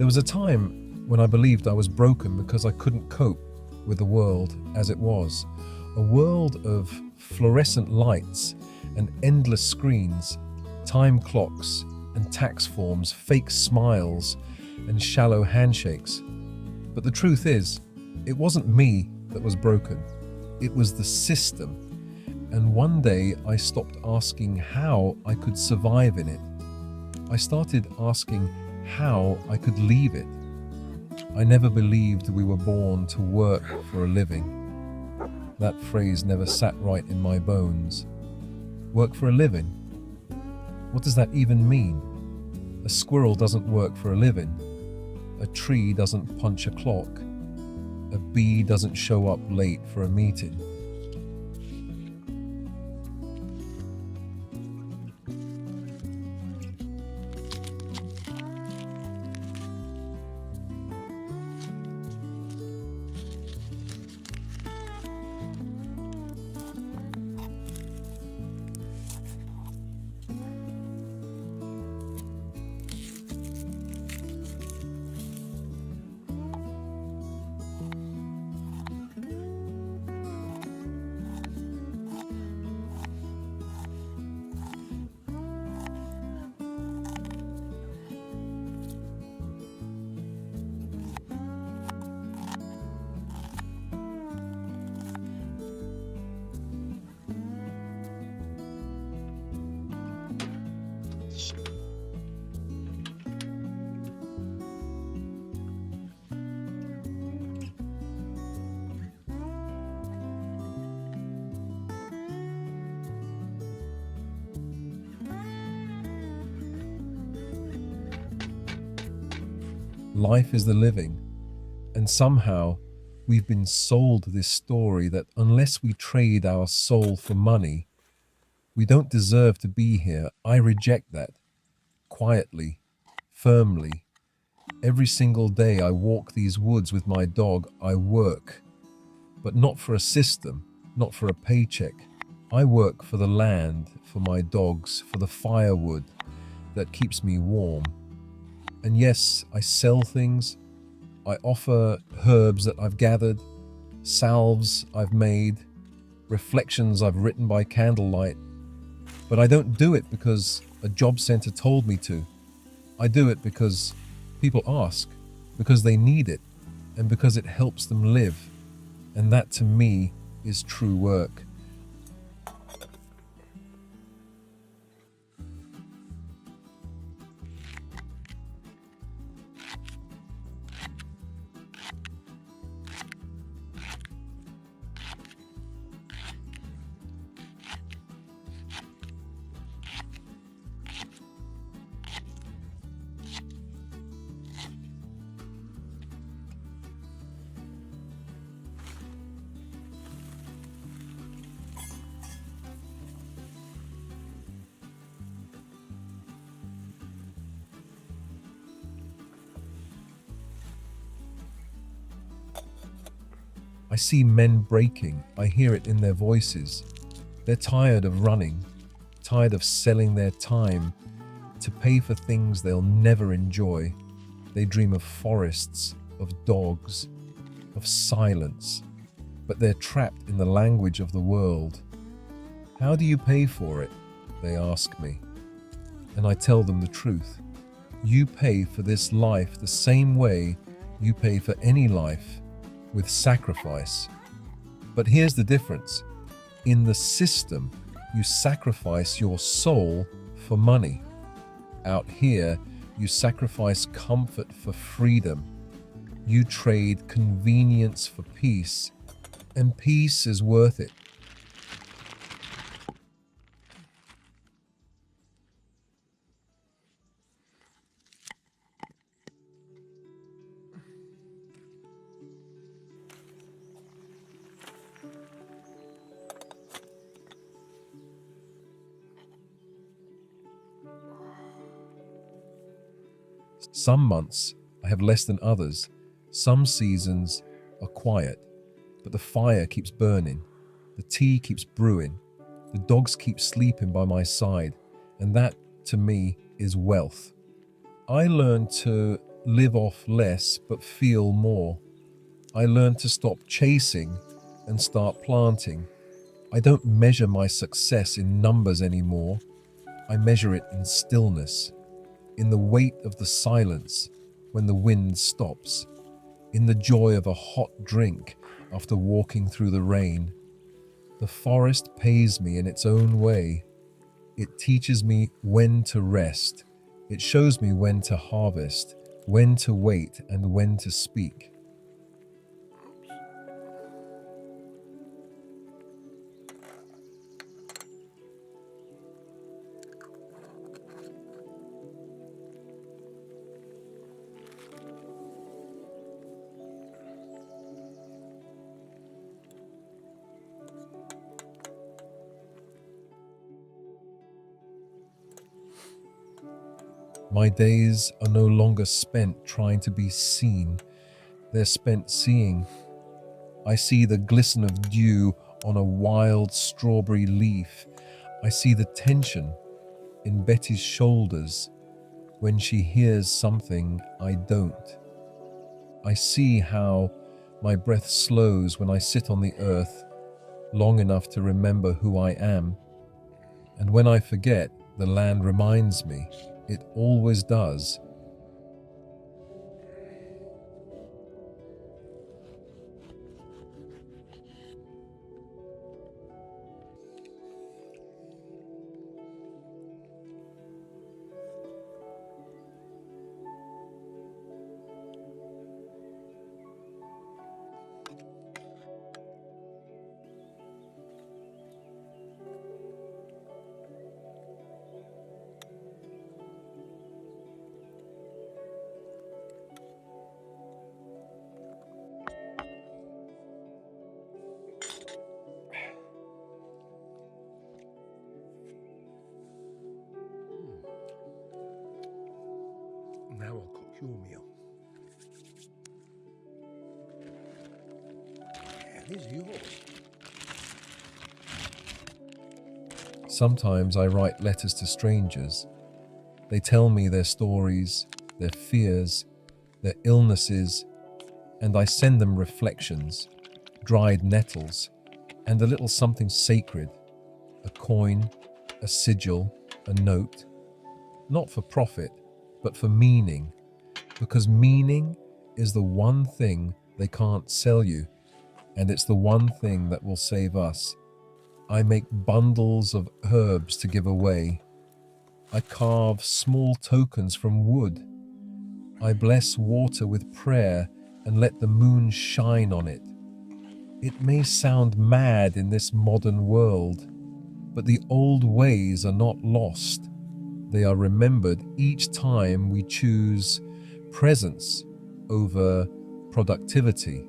There was a time when I believed I was broken because I couldn't cope with the world as it was. A world of fluorescent lights and endless screens, time clocks and tax forms, fake smiles and shallow handshakes. But the truth is, it wasn't me that was broken. It was the system. And one day I stopped asking how I could survive in it. I started asking how I could leave it. I never believed we were born to work for a living. That phrase never sat right in my bones. Work for a living? What does that even mean? A squirrel doesn't work for a living. A tree doesn't punch a clock. A bee doesn't show up late for a meeting. Life is the living, and somehow we've been sold this story that unless we trade our soul for money, we don't deserve to be here. I reject that. Quietly, firmly. Every single day I walk these woods with my dog, I work. But not for a system, not for a paycheck. I work for the land, for my dogs, for the firewood that keeps me warm. And yes, I sell things. I offer herbs that I've gathered, salves I've made, reflections I've written by candlelight. But I don't do it because a job center told me to. I do it because people ask, because they need it, and because it helps them live. And that to me is true work. I see men breaking. I hear it in their voices. They're tired of running, tired of selling their time to pay for things they'll never enjoy. They dream of forests, of dogs, of silence, but they're trapped in the language of the world. How do you pay for it? They ask me. And I tell them the truth. You pay for this life the same way you pay for any life, with sacrifice. But here's the difference. In the system, you sacrifice your soul for money. Out here, you sacrifice comfort for freedom. You trade convenience for peace, and peace is worth it. Some months I have less than others. Some seasons are quiet, but the fire keeps burning. The tea keeps brewing. The dogs keep sleeping by my side. And that, to me, is wealth. I learned to live off less but feel more. I learn to stop chasing and start planting. I don't measure my success in numbers anymore. I measure it in stillness, in the weight of the silence when the wind stops, in the joy of a hot drink after walking through the rain. The forest pays me in its own way. It teaches me when to rest. It shows me when to harvest, when to wait, and when to speak. My days are no longer spent trying to be seen. They're spent seeing. I see the glisten of dew on a wild strawberry leaf. I see the tension in Betty's shoulders when she hears something I don't. I see how my breath slows when I sit on the earth long enough to remember who I am. And when I forget, the land reminds me. It always does. Now I'll cook your meal. Yeah, this is yours. Sometimes I write letters to strangers. They tell me their stories, their fears, their illnesses, and I send them reflections, dried nettles, and a little something sacred, a coin, a sigil, a note, not for profit, but for meaning, because meaning is the one thing they can't sell you, and it's the one thing that will save us. I make bundles of herbs to give away. I carve small tokens from wood. I bless water with prayer and let the moon shine on it. It may sound mad in this modern world, but the old ways are not lost. They are remembered each time we choose presence over productivity.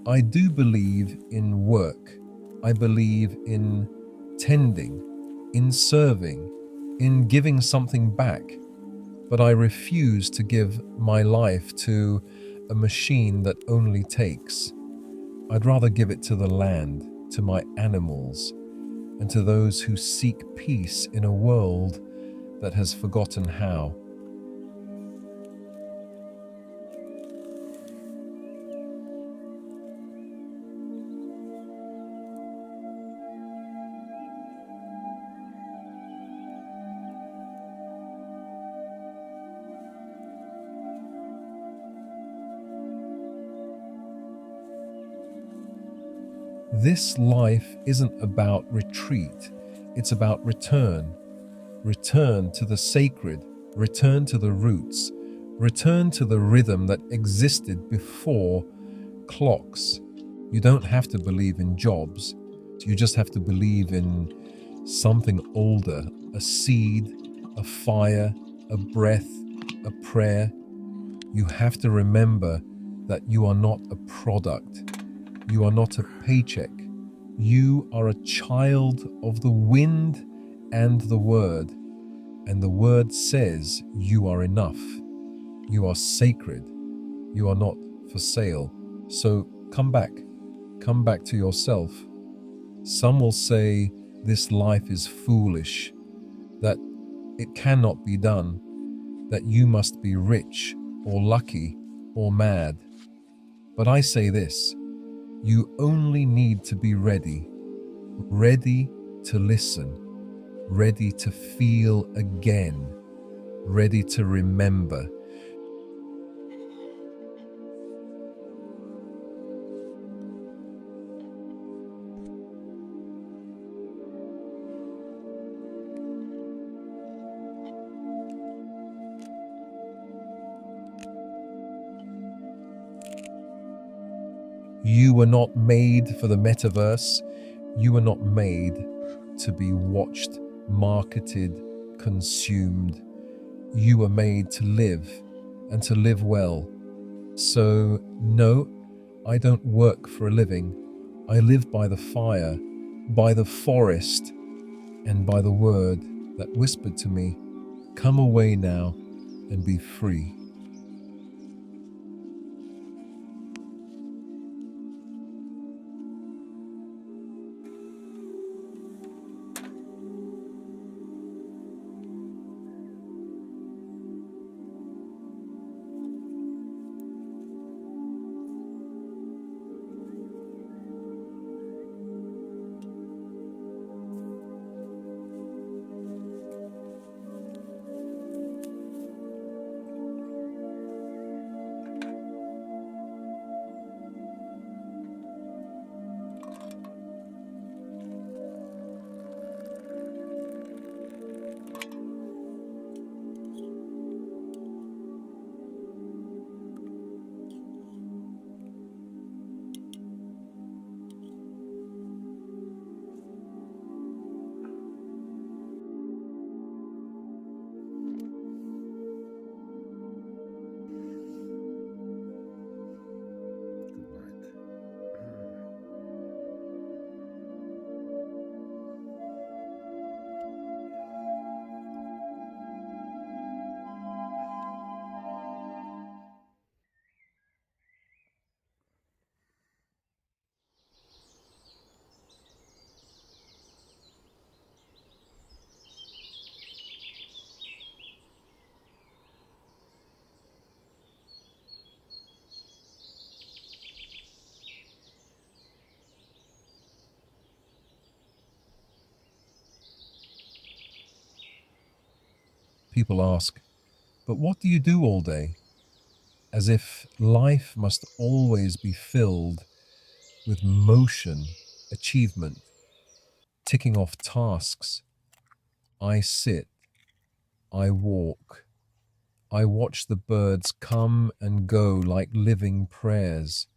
I do believe in work. I believe in tending, in serving, in giving something back. But I refuse to give my life to a machine that only takes. I'd rather give it to the land, to my animals, and to those who seek peace in a world that has forgotten how. This life isn't about retreat, it's about return. Return to the sacred, return to the roots, return to the rhythm that existed before clocks. You don't have to believe in jobs, you just have to believe in something older, a seed, a fire, a breath, a prayer. You have to remember that you are not a product. You are not a paycheck. You are a child of the wind and the word. And the word says you are enough. You are sacred. You are not for sale. So come back. Come back to yourself. Some will say this life is foolish, that it cannot be done, that you must be rich or lucky or mad. But I say this, you only need to be ready, ready to listen, ready to feel again, ready to remember. You were not made for the metaverse. You were not made to be watched, marketed, consumed. You were made to live and to live well. So, no, I don't work for a living. I live by the fire, by the forest, and by the word that whispered to me, come away now and be free. Good night. People ask, but what do you do all day? As if life must always be filled with motion, achievement, ticking off tasks. I sit, I walk, I watch the birds come and go like living prayers.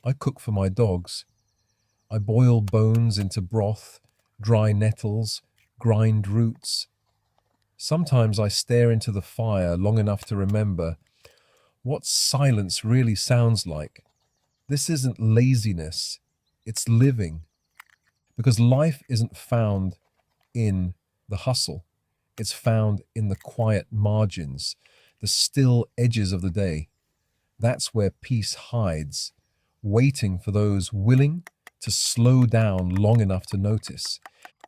I cook for my dogs. I boil bones into broth, dry nettles, grind roots. Sometimes I stare into the fire long enough to remember what silence really sounds like. This isn't laziness, it's living. Because life isn't found in the hustle, it's found in the quiet margins, the still edges of the day. That's where peace hides, waiting for those willing to slow down long enough to notice.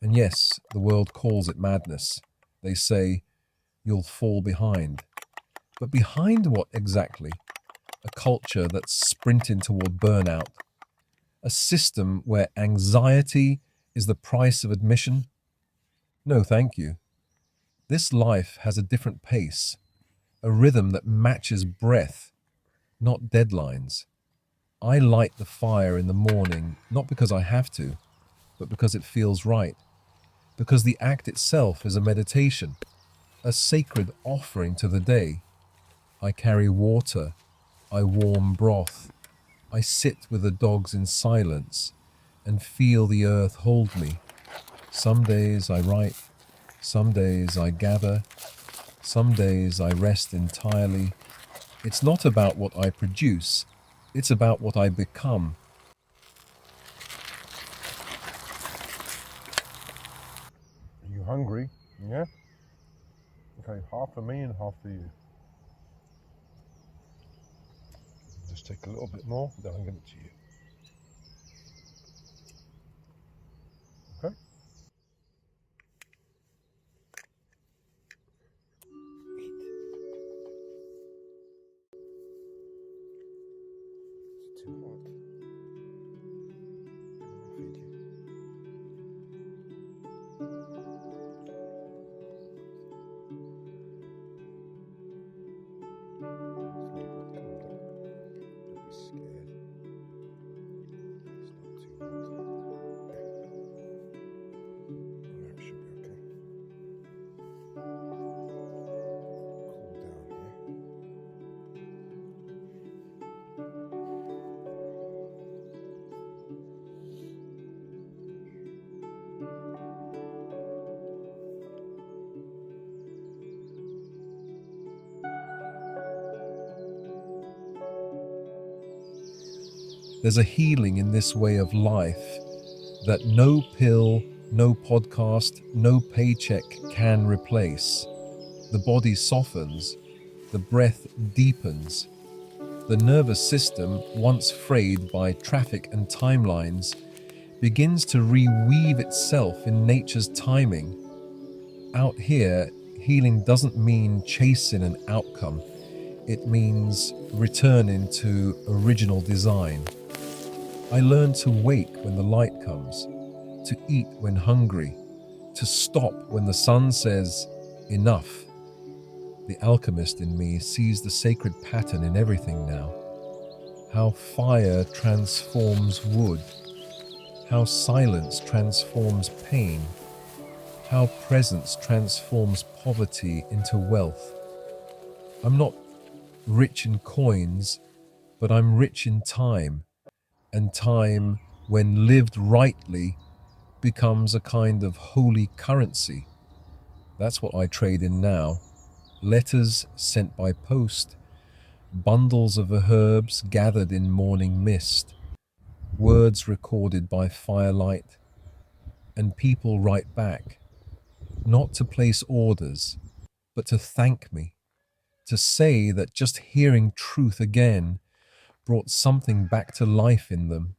And yes, the world calls it madness. They say, you'll fall behind. But behind what exactly? A culture that's sprinting toward burnout, a system where anxiety is the price of admission? No, thank you. This life has a different pace, a rhythm that matches breath, not deadlines. I light the fire in the morning, not because I have to, but because it feels right, because the act itself is a meditation, a sacred offering to the day. I carry water, I warm broth, I sit with the dogs in silence and feel the earth hold me. Some days I write, some days I gather, some days I rest entirely. It's not about what I produce, it's about what I become. Are you hungry? Yeah? Okay, half for me and half for you. Just take a little bit more, then I'll give it to you. Okay? Eat. It's too hot. I'll feed you. Don't be scared. It's not too hot. Alright, should be okay. Cool down here. There's a healing in this way of life that no pill, no podcast, no paycheck can replace. The body softens, the breath deepens. The nervous system, once frayed by traffic and timelines, begins to reweave itself in nature's timing. Out here, healing doesn't mean chasing an outcome. It means returning to original design. I learned to wake when the light comes, to eat when hungry, to stop when the sun says, enough. The alchemist in me sees the sacred pattern in everything now. How fire transforms wood, how silence transforms pain, how presence transforms poverty into wealth. I'm not rich in coins, but I'm rich in time, and time, when lived rightly, becomes a kind of holy currency. That's what I trade in now. Letters sent by post, bundles of herbs gathered in morning mist, words recorded by firelight, and people write back, not to place orders, but to thank me, to say that just hearing truth again brought something back to life in them.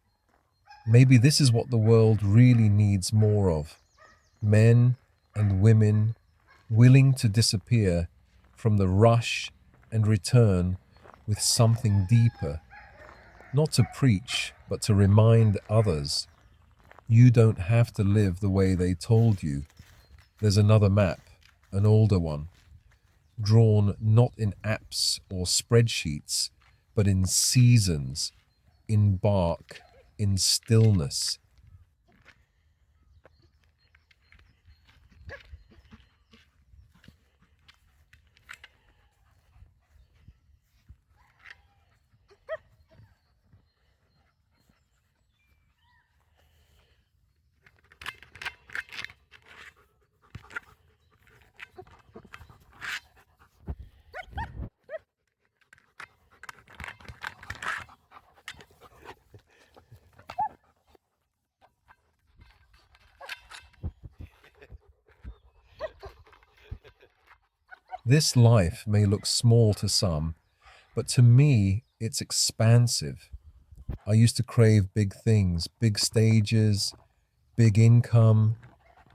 Maybe this is what the world really needs more of. Men and women willing to disappear from the rush and return with something deeper. Not to preach, but to remind others. You don't have to live the way they told you. There's another map, an older one, drawn not in apps or spreadsheets, but in seasons, in bark, in stillness. This life may look small to some, but to me, it's expansive. I used to crave big things, big stages, big income,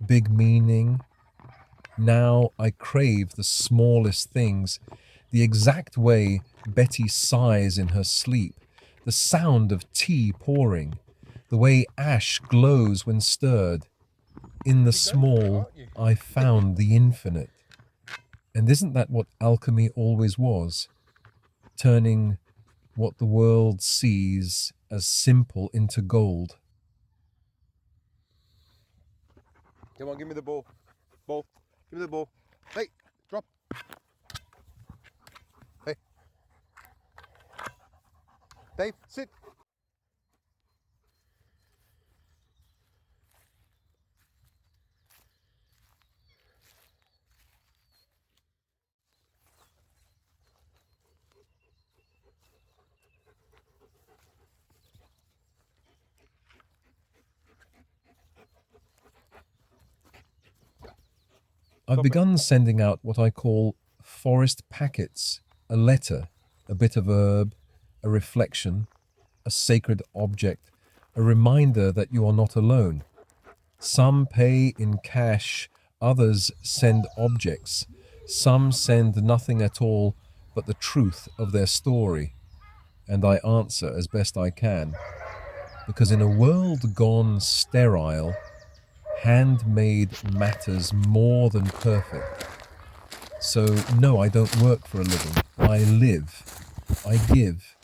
big meaning. Now I crave the smallest things, the exact way Betty sighs in her sleep, the sound of tea pouring, the way ash glows when stirred. In the small, I found the infinite. And isn't that what alchemy always was? Turning what the world sees as simple into gold. Come on, give me the ball. Ball. Give me the ball. Hey, drop. Hey. Dave, sit. I've begun sending out what I call forest packets, a letter, a bit of herb, a reflection, a sacred object, a reminder that you are not alone. Some pay in cash, others send objects, some send nothing at all but the truth of their story. And I answer as best I can, because in a world gone sterile, handmade matters more than perfect. So, no, I don't work for a living. I live, I give,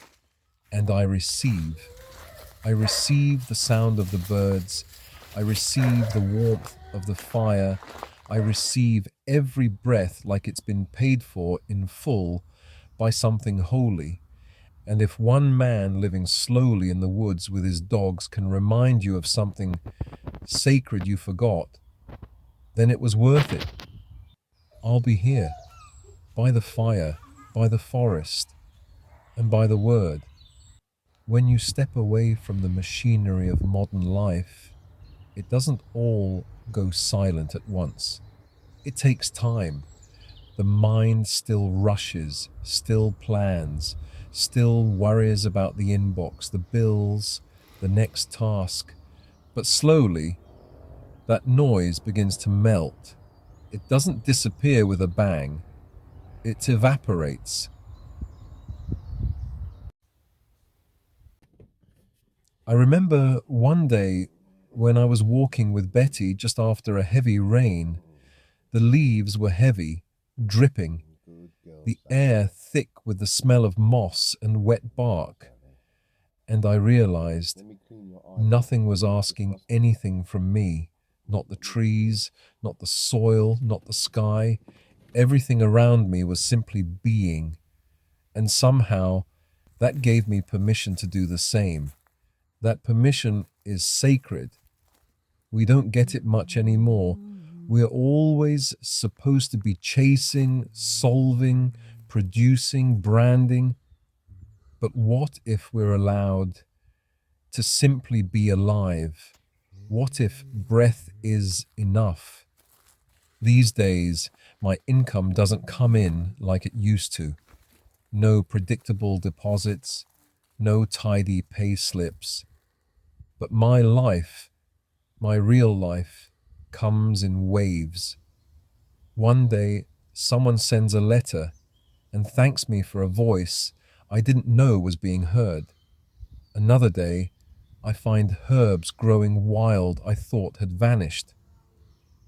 and I receive. I receive the sound of the birds. I receive the warmth of the fire. I receive every breath like it's been paid for in full by something holy. And if one man living slowly in the woods with his dogs can remind you of something sacred you forgot, then it was worth it. I'll be here, by the fire, by the forest, and by the word. When you step away from the machinery of modern life, it doesn't all go silent at once. It takes time. The mind still rushes, still plans, still worries about the inbox, the bills, the next task. But slowly, that noise begins to melt. It doesn't disappear with a bang. It evaporates. I remember one day when I was walking with Betty just after a heavy rain. The leaves were heavy, dripping, the air thick with the smell of moss and wet bark. And I realized nothing was asking anything from me, not the trees, not the soil, not the sky. Everything around me was simply being. And somehow that gave me permission to do the same. That permission is sacred. We don't get it much anymore. We're always supposed to be chasing, solving, producing, branding. But what if we're allowed to simply be alive? What if breath is enough? These days, my income doesn't come in like it used to. No predictable deposits, no tidy pay slips. But my life, my real life, comes in waves. One day, someone sends a letter and thanks me for a voice I didn't know was being heard. Another day, I find herbs growing wild I thought had vanished.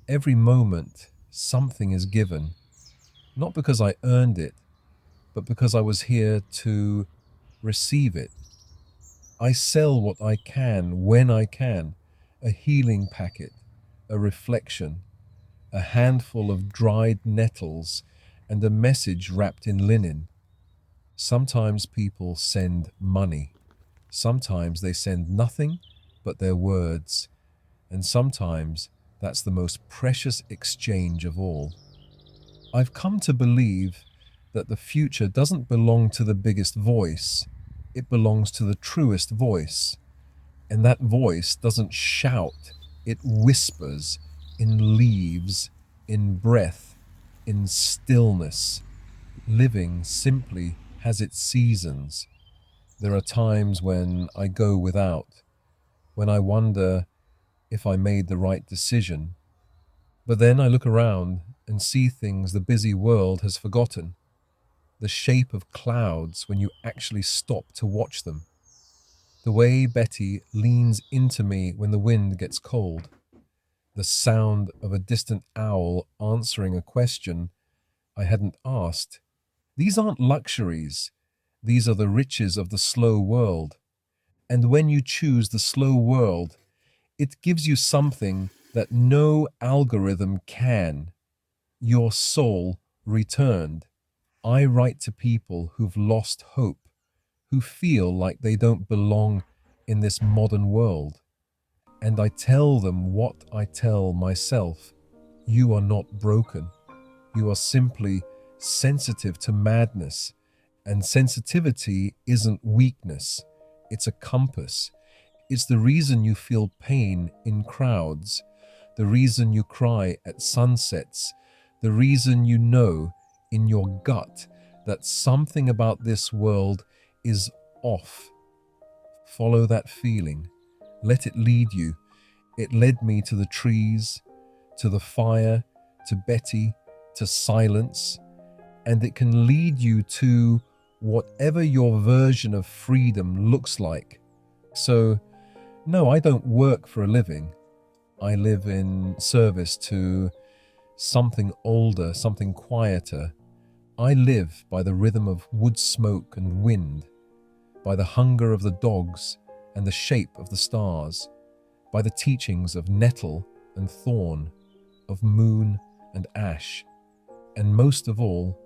Every moment, something is given, not because I earned it, but because I was here to receive it. I sell what I can when I can, a healing packet, a reflection, a handful of dried nettles, and a message wrapped in linen. Sometimes people send money. Sometimes they send nothing but their words. And sometimes that's the most precious exchange of all. I've come to believe that the future doesn't belong to the biggest voice. It belongs to the truest voice. And that voice doesn't shout, it whispers in leaves, in breath, in stillness. Living simply has its seasons. There are times when I go without, when I wonder if I made the right decision. But then I look around and see things the busy world has forgotten. The shape of clouds when you actually stop to watch them. The way Betty leans into me when the wind gets cold. The sound of a distant owl answering a question I hadn't asked. These aren't luxuries. These are the riches of the slow world. And when you choose the slow world, it gives you something that no algorithm can. Your soul returned. I write to people who've lost hope, who feel like they don't belong in this modern world. And I tell them what I tell myself. You are not broken. You are simply sensitive to madness. And sensitivity isn't weakness. It's a compass. It's the reason you feel pain in crowds, the reason you cry at sunsets, the reason you know in your gut that something about this world is off. Follow that feeling. Let it lead you. It led me to the trees, to the fire, to Betty, to silence, and it can lead you to whatever your version of freedom looks like. So, no, I don't work for a living. I live in service to something older, something quieter. I live by the rhythm of wood smoke and wind, by the hunger of the dogs and the shape of the stars, by the teachings of nettle and thorn, of moon and ash, and most of all,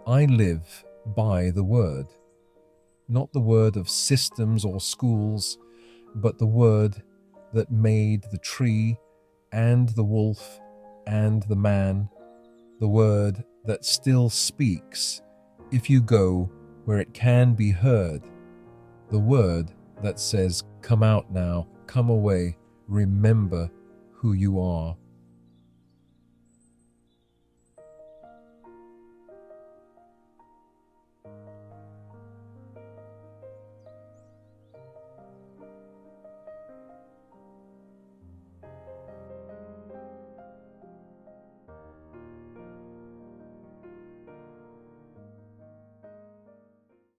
I live by the word. Not the word of systems or schools, but the word that made the tree and the wolf and the man, the word that still speaks if you go where it can be heard, the word that says, "Come out now, come away, remember who you are."